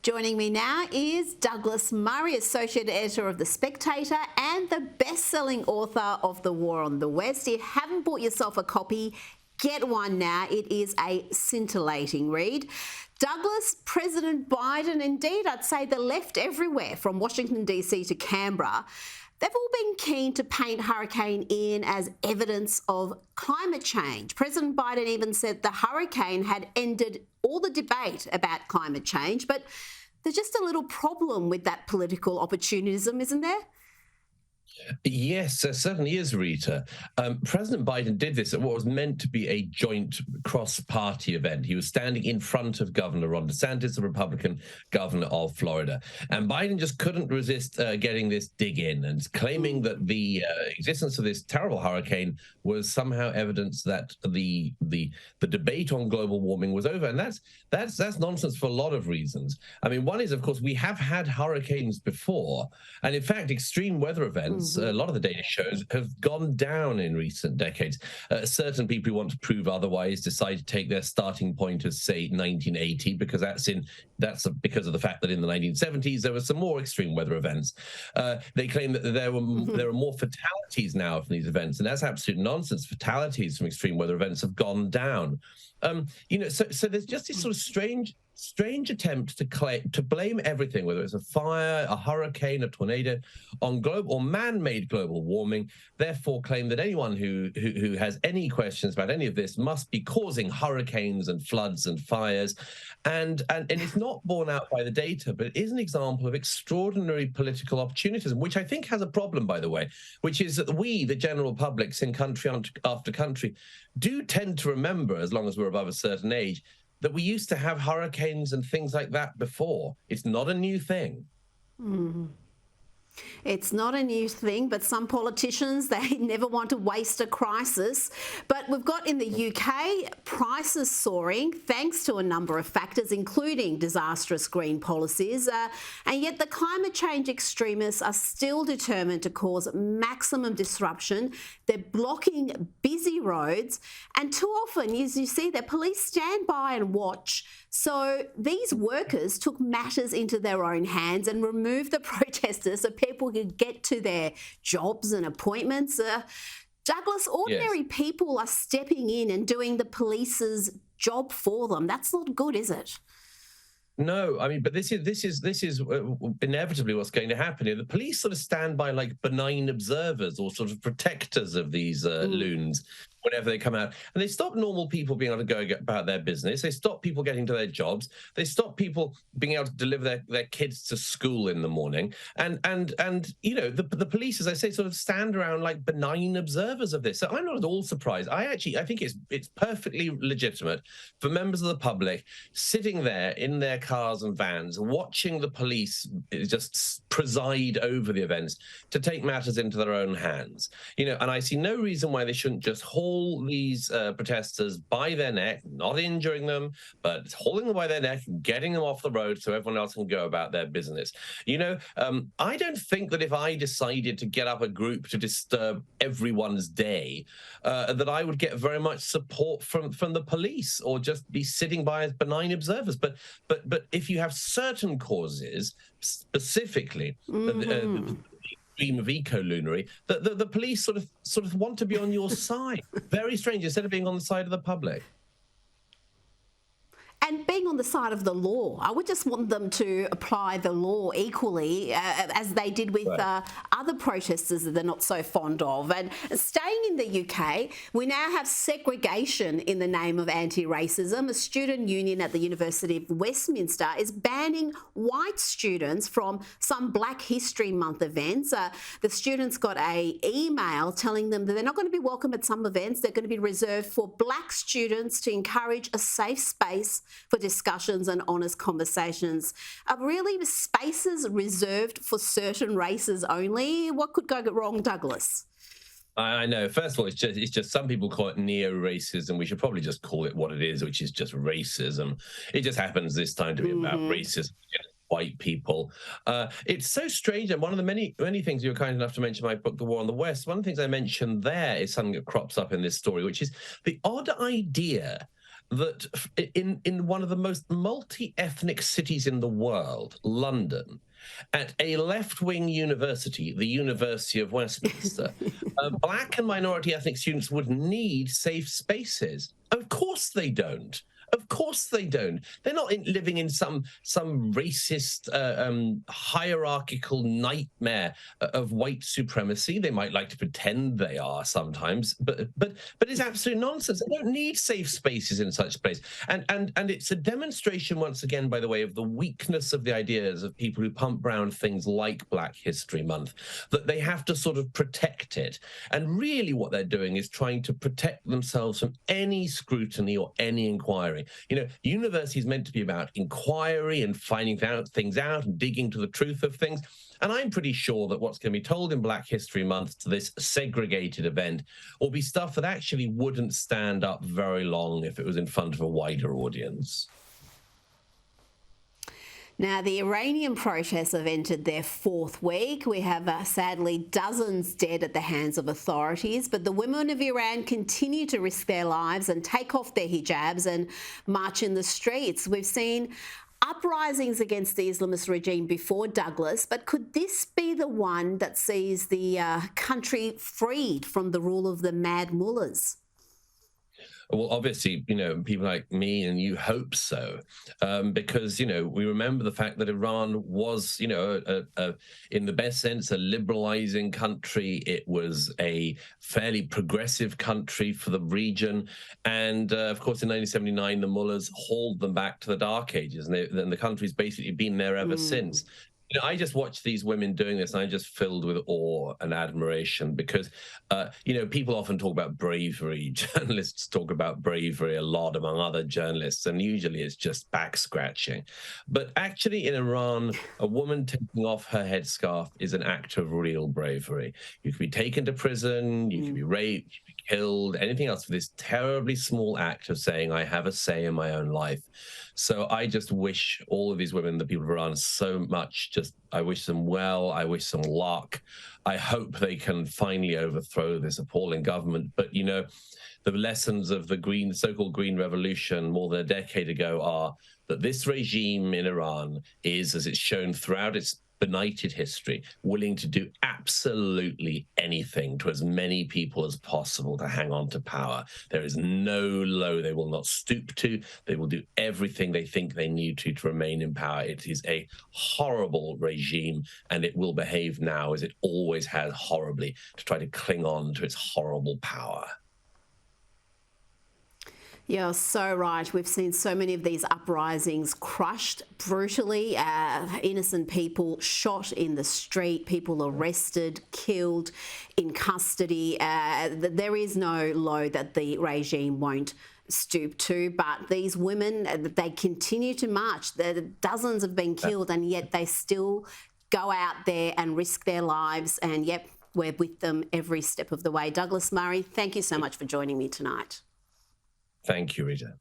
Joining me now is Douglas Murray, Associate Editor of The Spectator and the best-selling author of The War on the West. If you haven't bought yourself a copy, get one now. It is a scintillating read. Douglas, President Biden, indeed, I'd say the left everywhere, from Washington, D.C. to Canberra, they've all been keen to paint Hurricane Ian as evidence of climate change. President Biden even said the hurricane had ended all the debate about climate change, but there's just a little problem with that political opportunism, isn't there? Yes, there certainly is, Rita. President Biden did this at what was meant to be a joint cross-party event. He was standing in front of Governor Ron DeSantis, the Republican governor of Florida. And Biden just couldn't resist getting this dig in and claiming that the existence of this terrible hurricane was somehow evidence that the debate on global warming was over. And that's nonsense for a lot of reasons. I mean, one is, of course, we have had hurricanes before. And in fact, extreme weather events, a lot of the data shows, have gone down in recent decades. Certain people who want to prove otherwise decide to take their starting point as, say, 1980, because that's because of the fact that in the 1970s there were some more extreme weather events. They claim that there are more fatalities now from these events, and that's absolute nonsense. Fatalities from extreme weather events have gone down. So there's just this sort of strange attempt to blame everything, whether it's a fire, a hurricane, a tornado, on global or man-made global warming. Therefore, claim that anyone who has any questions about any of this must be causing hurricanes and floods and fires, and it's not borne out by the data, but it is an example of extraordinary political opportunism, which I think has a problem, by the way, which is that we, the general public, in country after country, do tend to remember, as long as we're above a certain age, that we used to have hurricanes and things like that before. It's not a new thing. It's not a new thing, but some politicians, they never want to waste a crisis. But we've got in the UK prices soaring thanks to a number of factors, including disastrous green policies. And yet the climate change extremists are still determined to cause maximum disruption. They're blocking busy roads. And too often, as you see, the police stand by and watch. So these workers took matters into their own hands and removed the protesters so people could get to their jobs and appointments. Douglas, ordinary people are stepping in and doing the police's job for them. That's not good, is it? No, I mean, but this is inevitably what's going to happen here. The police sort of stand by like benign observers or sort of protectors of these loons whenever they come out, and they stop normal people being able to go about their business. They stop people getting to their jobs. They stop people being able to deliver their kids to school in the morning. And the police, as I say, sort of stand around like benign observers of this. So I'm not at all surprised. I think it's perfectly legitimate for members of the public sitting there in their cars and vans, watching the police just preside over the events, to take matters into their own hands. And I see no reason why they shouldn't just haul these protesters by their neck, not injuring them, but hauling them by their neck and getting them off the road so everyone else can go about their business. I don't think that if I decided to get up a group to disturb everyone's day, that I would get very much support from the police or just be sitting by as benign observers. But if you have certain causes, specifically the stream of eco-lunary, the police sort of want to be on your side. Very strange, instead of being on the side of the public. And being on the side of the law. I would just want them to apply the law equally as they did with other protesters that they're not so fond of. And staying in the UK, we now have segregation in the name of anti-racism. A student union at the University of Westminster is banning white students from some Black History Month events. The students got an email telling them that they're not going to be welcome at some events. They're going to be reserved for Black students to encourage a safe space for discussions and honest conversations. Are really spaces reserved for certain races only? What could go wrong, Douglas? I know. First of all, it's just some people call it neo-racism. We should probably just call it what it is, which is just racism. It just happens this time to be about racism. White people. It's so strange. And one of the many things you were kind enough to mention in my book, The War on the West, one of the things I mentioned there is something that crops up in this story, which is the odd idea that in one of the most multi-ethnic cities in the world, London, at a left-wing university, the University of Westminster, Black and minority ethnic students would need safe spaces. Of course they don't. Of course they don't. They're not living in some racist, hierarchical nightmare of white supremacy. They might like to pretend they are sometimes, but it's absolute nonsense. They don't need safe spaces in such place. And it's a demonstration, once again, by the way, of the weakness of the ideas of people who pump around things like Black History Month, that they have to sort of protect it. And really what they're doing is trying to protect themselves from any scrutiny or any inquiry. You know, university is meant to be about inquiry and finding things out and digging to the truth of things. And I'm pretty sure that what's going to be told in Black History Month to this segregated event will be stuff that actually wouldn't stand up very long if it was in front of a wider audience. Now, the Iranian protests have entered their fourth week. We have, sadly, dozens dead at the hands of authorities, but the women of Iran continue to risk their lives and take off their hijabs and march in the streets. We've seen uprisings against the Islamist regime before, Douglas, but could this be the one that sees the country freed from the rule of the mad mullahs? Well, obviously, you know, people like me and you hope so, because, you know, we remember the fact that Iran was, you know, in the best sense, a liberalizing country. It was a fairly progressive country for the region. And, of course, in 1979, the mullahs hauled them back to the Dark Ages, and then the country's basically been there ever since. You know, I just watch these women doing this, and I'm just filled with awe and admiration because, you know, people often talk about bravery. Journalists talk about bravery a lot, among other journalists, and usually it's just back scratching. But actually, in Iran, a woman taking off her headscarf is an act of real bravery. You can be taken to prison, you can be raped, you can be killed, anything else for this terribly small act of saying, I have a say in my own life. So I just wish all of these women, the people of Iran, so much. I wish them well. I wish them luck. I hope they can finally overthrow this appalling government. But, you know, the lessons of the so-called Green Revolution more than a decade ago are that this regime in Iran is, as it's shown throughout its benighted history, willing to do absolutely anything to as many people as possible to hang on to power. There is no low they will not stoop to. They will do everything they think they need to remain in power. It is a horrible regime, and it will behave now as it always has horribly to try to cling on to its horrible power. You're so right. We've seen so many of these uprisings crushed brutally, innocent people shot in the street, people arrested, killed, in custody. There is no low that the regime won't stoop to, but these women, they continue to march. Dozens have been killed, and yet they still go out there and risk their lives, and yet we're with them every step of the way. Douglas Murray, thank you so much for joining me tonight. Thank you, Rita.